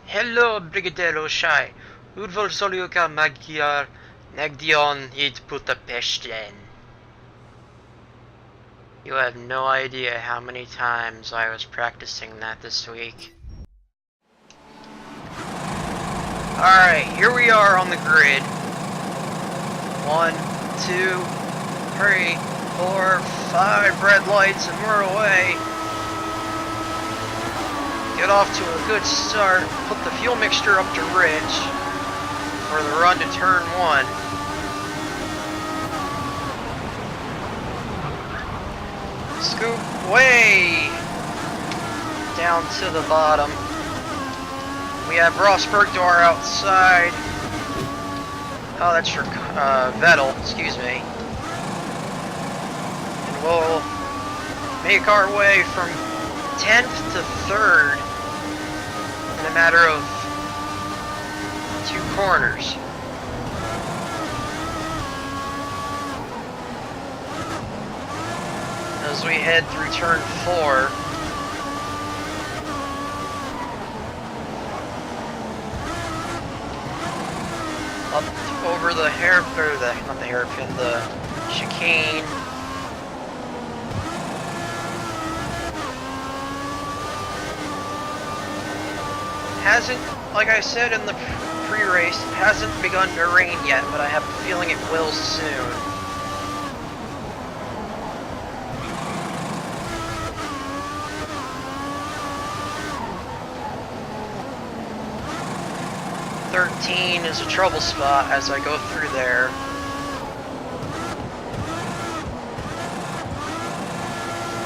Hello, Brigadero Shai. Udvar Solioka Magyar Negdion id Budapesten. You have no idea how many times I was practicing that this week. Alright, here we are on the grid. 1, 2, 3, 4, 5 red lights and we're away. Get off to a good start, put the fuel mixture up to rich for the run to turn 1. Scoop way down to the bottom. We have Rosberg to our outside. Oh, that's your Vettel, excuse me. And we'll make our way from 10th to 3rd in a matter of 2 corners. As we head through turn 4. Up over the not the hairpin, the chicane. Hasn't, like I said in the pre-race, it hasn't begun to rain yet, but I have a feeling it will soon. "13 is a trouble spot as I go through there.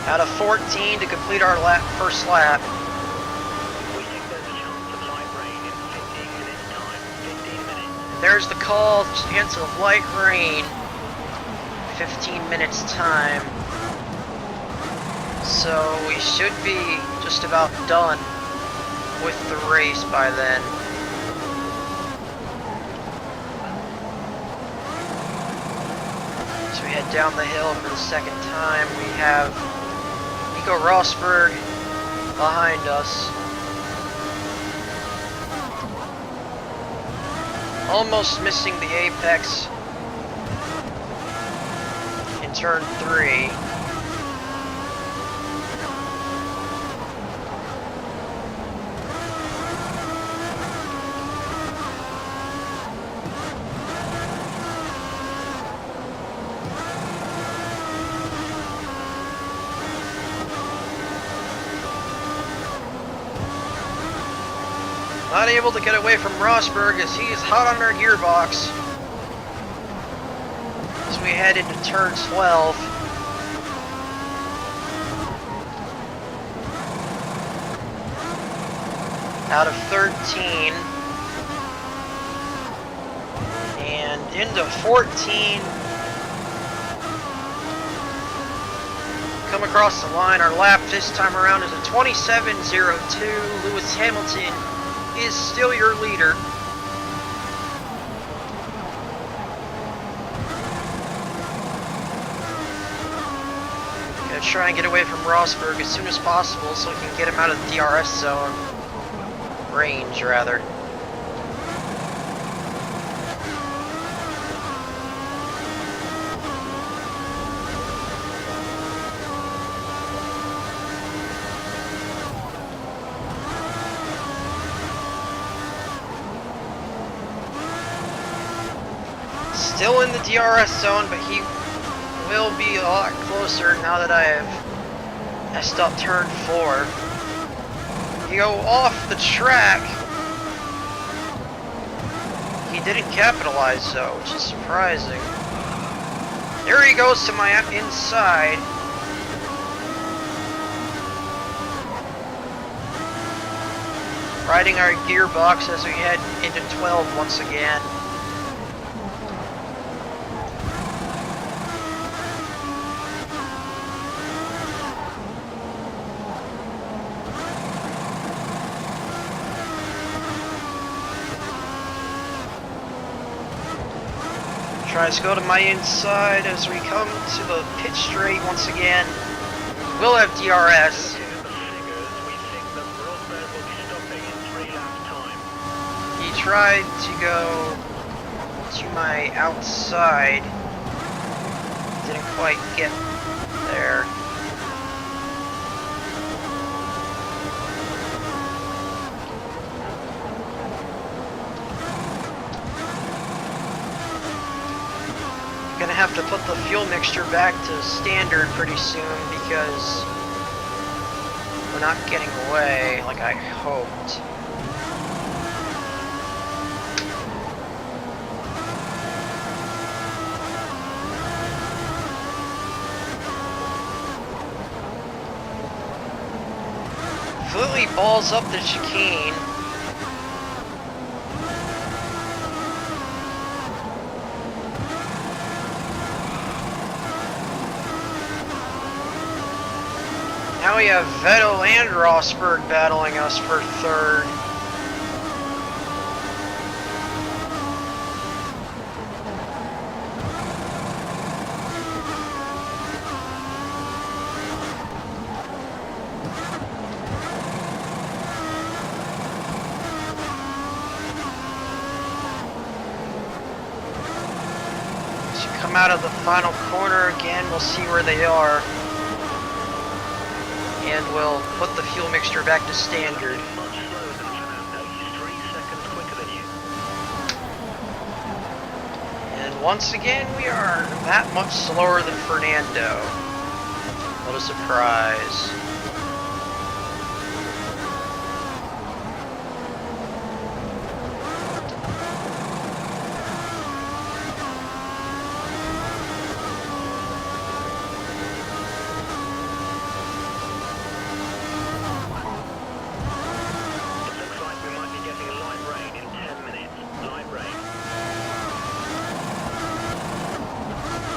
Out of 14 to complete our first lap. There's the call, chance of light rain, 15 minutes time. So we should be just about done with the race by then. So we head down the hill for the second time. We have Nico Rosberg behind us. Almost missing the apex in turn 3. Not able to get away from Rosberg as he is hot on our gearbox as we head into turn 12. Out of 13 and into 14. Come across the line. Our lap this time around is a 27:02. Lewis Hamilton is still your leader. Gonna try and get away from Rosberg as soon as possible so we can get him out of the DRS zone. Range, rather. Still in the DRS zone, but he will be a lot closer now that I have messed up turn 4. You go off the track. He didn't capitalize though, which is surprising. There he goes to my inside. Riding our gearbox as we head into 12 once again. Tries to go to my inside as we come to the pit straight once again. We'll have DRS. We think that Rosberg will be stopping in 3 laps time. tried to go to my outside. Didn't quite get there. Gonna have to put the fuel mixture back to standard pretty soon because we're not getting away like I hoped. Completely balls up the chicane. Now we have Vettel and Rosberg battling us for third. As you come out of the final corner again, we'll see where they are. And we'll put the fuel mixture back to standard. And once again, we are that much slower than Fernando. What a surprise.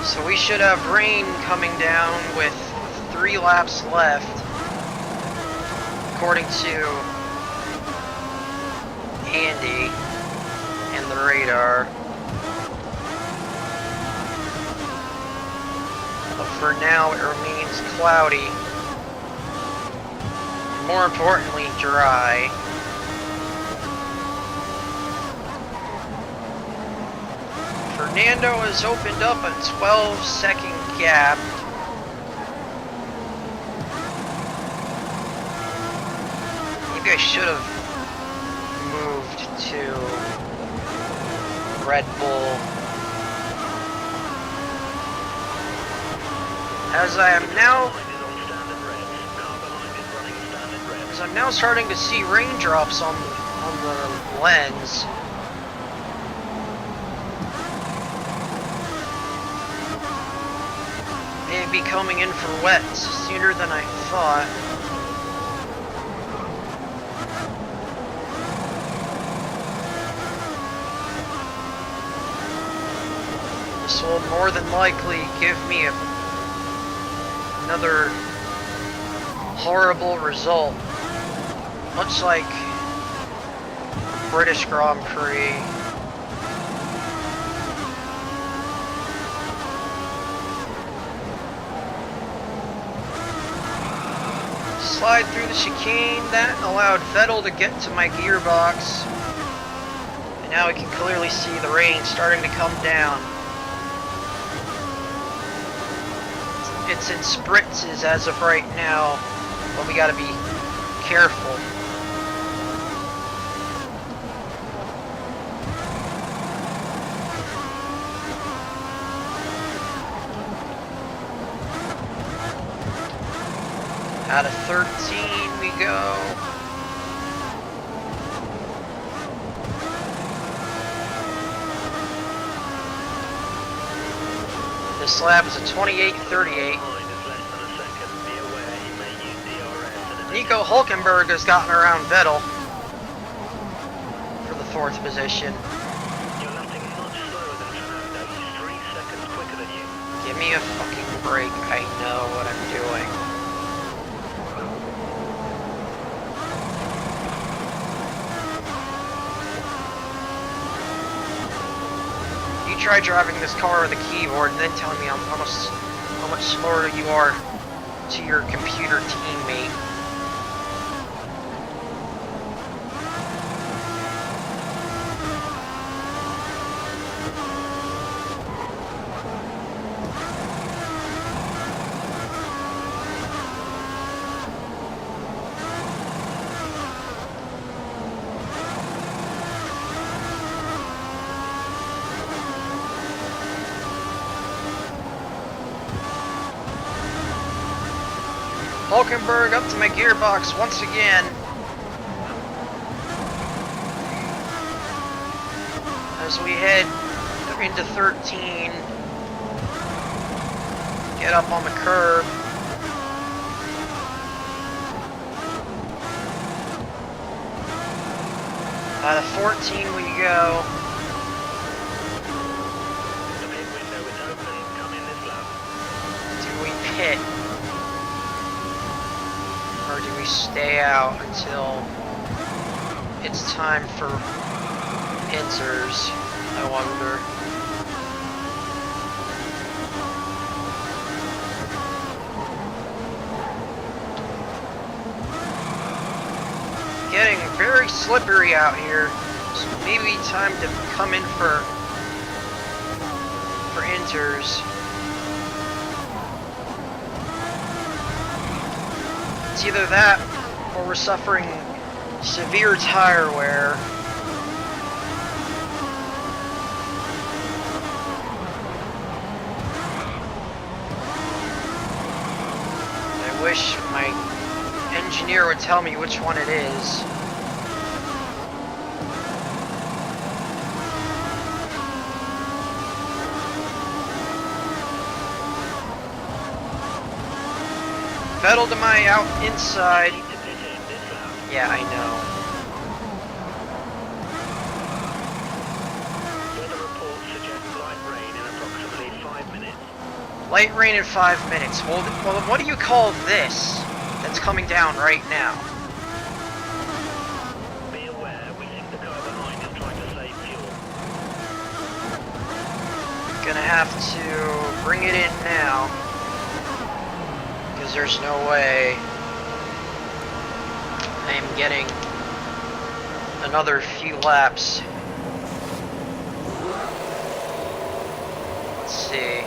So we should have rain coming down with 3 laps left, according to Andy and the radar. But for now it remains cloudy, and more importantly dry. Fernando has opened up a 12-second gap. Maybe I should have moved to Red Bull. As I'm now starting to see raindrops on the lens. Be coming in for wet sooner than I thought. This will more than likely give me another horrible result, much like British Grand Prix. Slide through the chicane. That allowed Vettel to get to my gearbox. And now we can clearly see the rain starting to come down. It's in spritzes as of right now, but we gotta be careful. Out of 13 we go. This lap is a 28:38. Nico Hülkenberg has gotten around Vettel for the 4th position. Give me a fucking break. I know what I'm doing. You try driving this car with a keyboard and then telling me how much slower you are to your computer teammate. Hulkenberg up to my gearbox once again. As we head into 13. Get up on the curb. Out of 14 we go. The pit window is open. Come in this lap. Do we pit? Or do we stay out until it's time for inters? I wonder. Getting very slippery out here, so maybe time to come in for inters. It's either that or we're suffering severe tire wear. I wish my engineer would tell me which one it is. Vettel to my out inside. Yeah, I know. Weather report suggests light rain in approximately 5 minutes. Light rain in 5 minutes. Well, what do you call this that's coming down right now? Be aware, we think the car behind is trying to save fuel. Gonna have to bring it in now. Because there's no way I am getting another few laps. Let's see.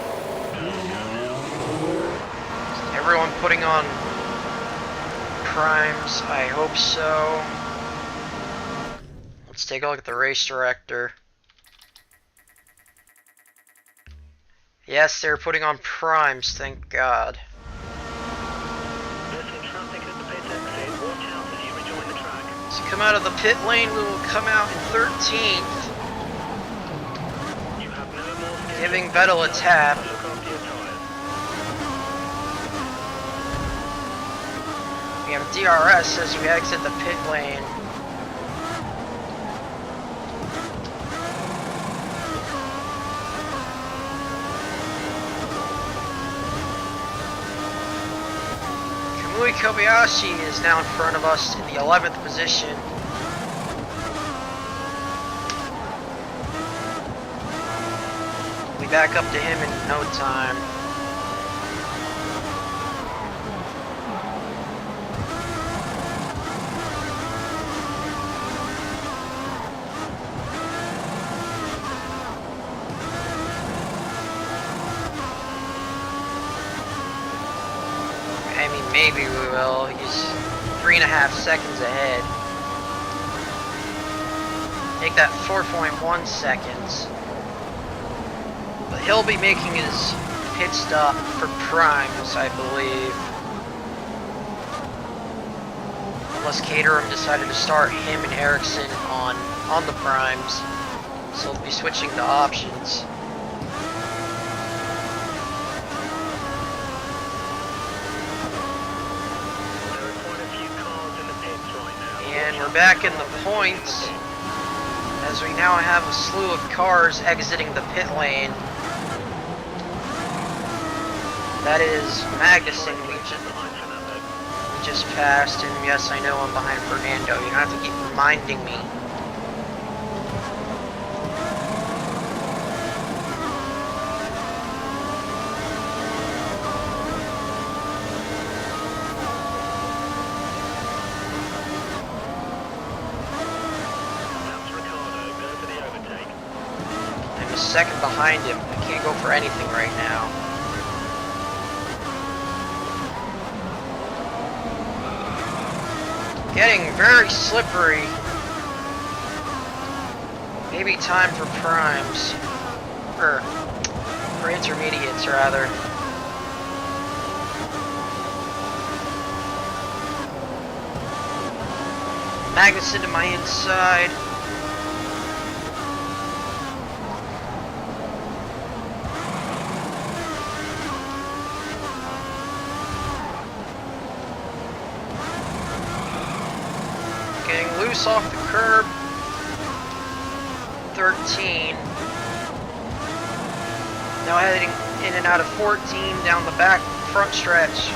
Is everyone putting on primes? I hope so. Let's take a look at the race director. Yes, they're putting on primes, thank God. So come out of the pit lane, we will come out in 13th. Giving Vettel a tap. We have DRS as we exit the pit lane. Kamui Kobayashi is now in front of us in the 11th position. We'll be back up to him in no time. I mean, maybe we will. He's 3.5 seconds ahead. Make that 4.1 seconds. But he'll be making his pit stop for primes, I believe. Unless Caterham decided to start him and Ericsson on the primes. So they'll be switching to options. And we're back in the points, as we now have a slew of cars exiting the pit lane. That is Magnussen, we just passed, and yes, I know I'm behind Fernando. You don't have to keep reminding me. Second behind him. I can't go for anything right now. Getting very slippery. Maybe time for primes. Or for intermediates, rather. Magnuson to my inside. Getting loose off the curb. 13. Now heading in and out of 14 down the back front stretch.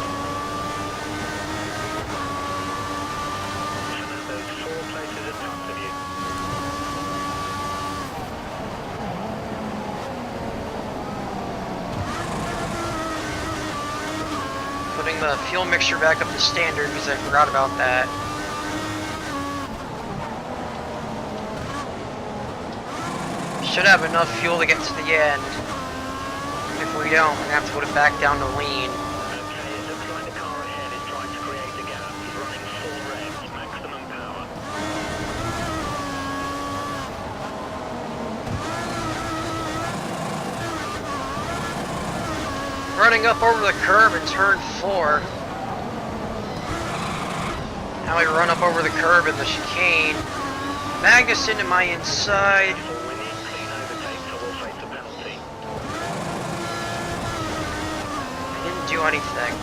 Putting the fuel mixture back up to standard because I forgot about that. Should have enough fuel to get to the end. If we don't, we're gonna have to put it back down to lean. Okay, it looks like the car ahead is trying to create a gap. He's running full revs, maximum power. Running up over the curb in turn 4. Now we run up over the curb in the chicane. Magnuson to my inside. Do anything.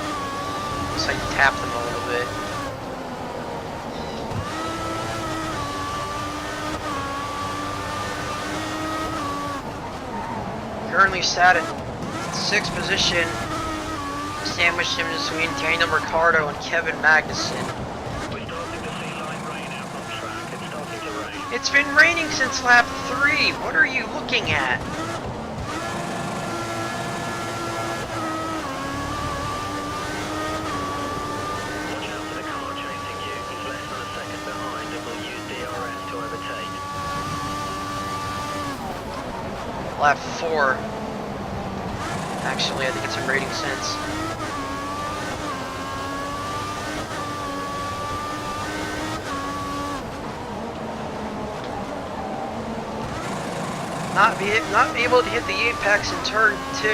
Just like tap them a little bit. Currently sat in 6th position, sandwiched in between Daniel Ricciardo and Kevin Magnuson. We're starting to see light rain out on track. It's starting to rain. It's been raining since lap 3. What are you looking at? Lap 4. Actually, I think it's in rating sense. Not be able to hit the apex in turn 2.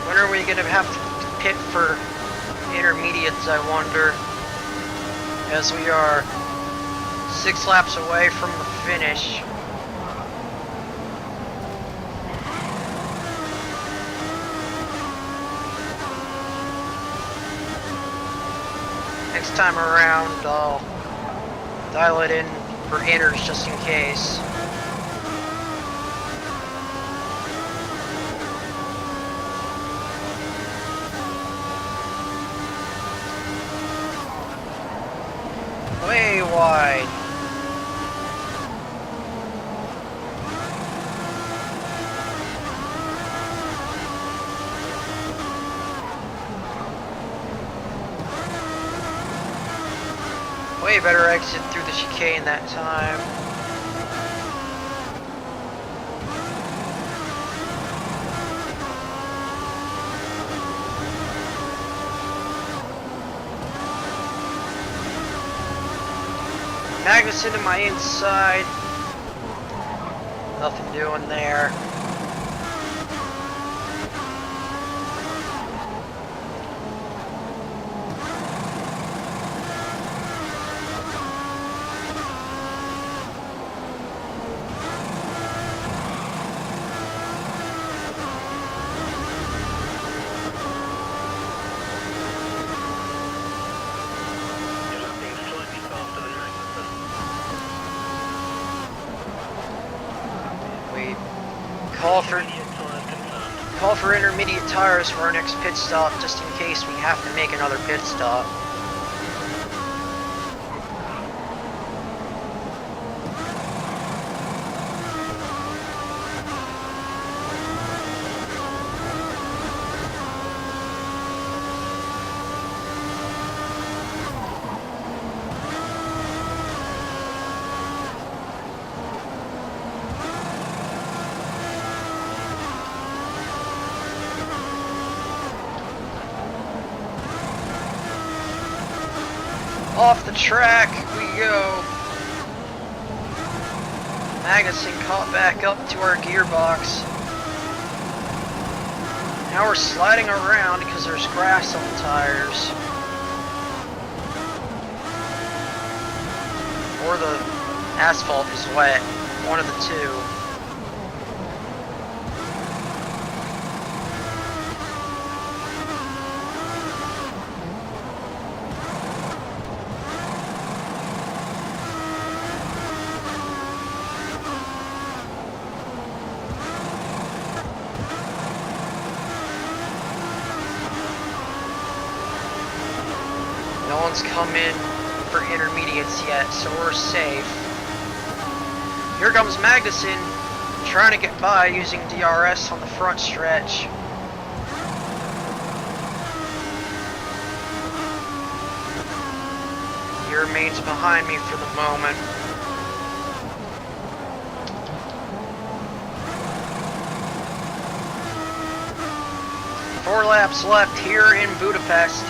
When are we going to have to pit for intermediates, I wonder? As we are 6 laps away from the finish. Next time around, I'll dial it in for inters just in case. Way wide. Way better exit through the chicane that time. Magnuson to my inside. Nothing doing there. Call for Intermediate tires confirmed. Call for intermediate tires for our next pit stop, just in case we have to make another pit stop. Off the track we go. Magnuson caught back up to our gearbox. Now we're sliding around because there's grass on the tires. Or the asphalt is wet. One of the two. No one's come in for intermediates yet, so we're safe. Here comes Magnuson, trying to get by using DRS on the front stretch. He remains behind me for the moment. Four laps left here in Budapest.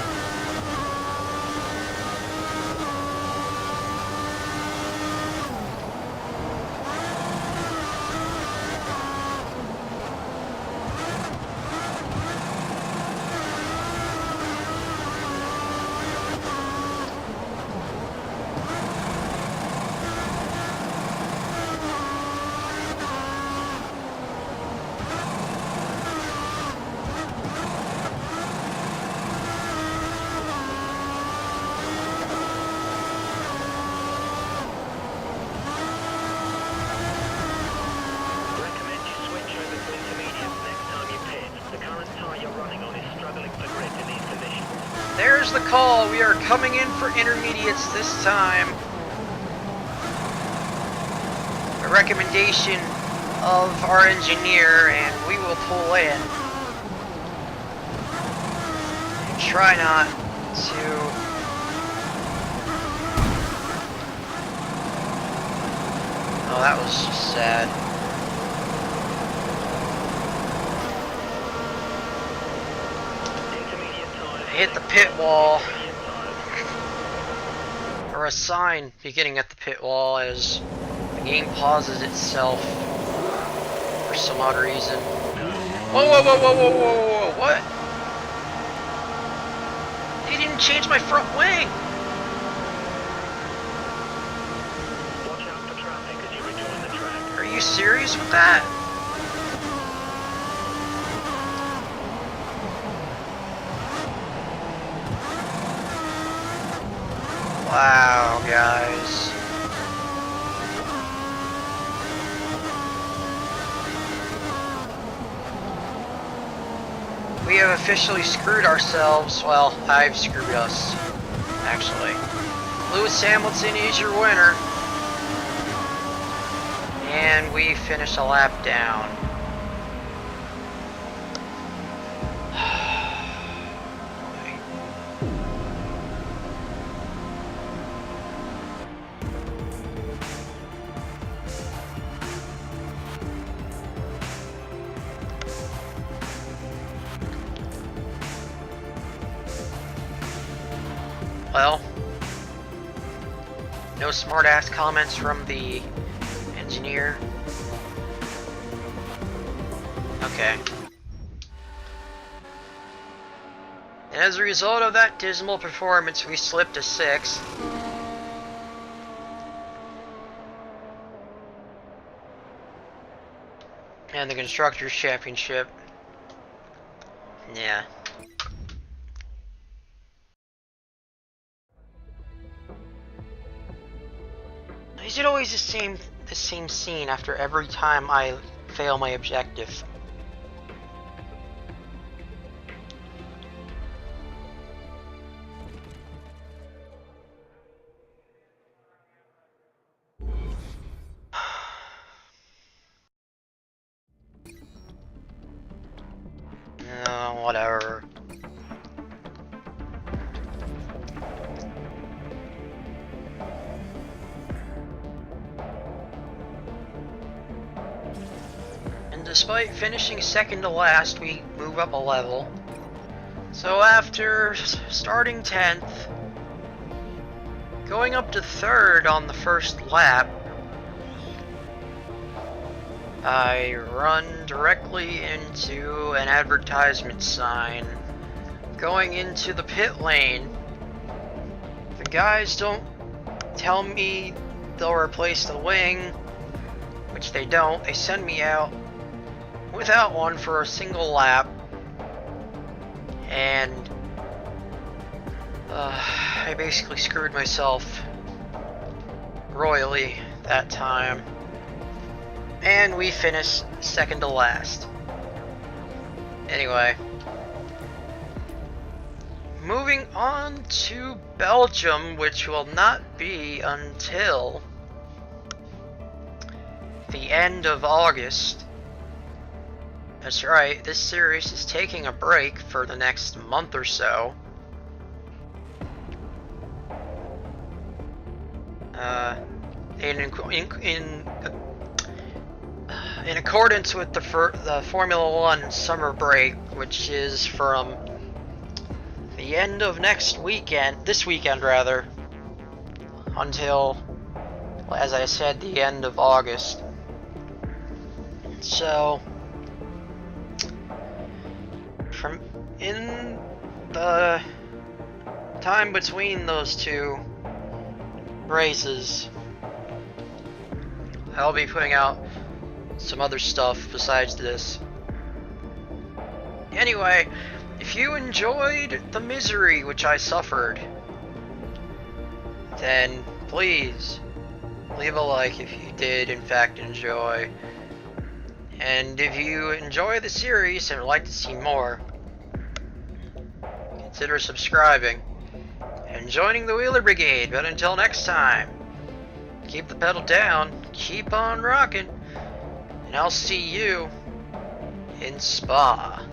There's the call. We are coming in for intermediates this time. A recommendation of our engineer, and we will pull in. And try not to... Oh, that was just sad. Hit the pit wall, or a sign beginning at the pit wall as the game pauses itself for some odd reason. Whoa, whoa, whoa, whoa, whoa, whoa, whoa, what? He didn't change my front wing! Watch out for traffic as you rejoin the track. Are you serious with that? Wow, guys. We have officially screwed ourselves. Well, I've screwed us, actually. Lewis Hamilton is your winner. And we finish a lap down. Well, no smart-ass comments from the engineer. Okay. And as a result of that dismal performance, we slipped to 6th. And the Constructors' Championship. Yeah. Is it always the same scene after every time I fail my objective. Whatever. And despite finishing second to last, we move up a level. So after starting 10th, going up to 3rd on the first lap, I run directly into an advertisement sign going into the pit lane. The guys don't tell me they'll replace the wing, which they don't. They send me out without one for a single lap, and I basically screwed myself royally that time. And we finished second to last. Anyway, moving on to Belgium, which will not be until the end of August. That's right, this series is taking a break for the next month or so. In accordance with the Formula One summer break, which is from the end of this weekend rather, until, as I said, the end of August. So, in the time between those two races, I'll be putting out some other stuff besides this. Anyway, if you enjoyed the misery which I suffered, then please leave a like if you did in fact enjoy. And if you enjoy the series and would like to see more, consider subscribing and joining the Wheeler Brigade. But until next time, keep the pedal down, keep on rocking, and I'll see you in Spa.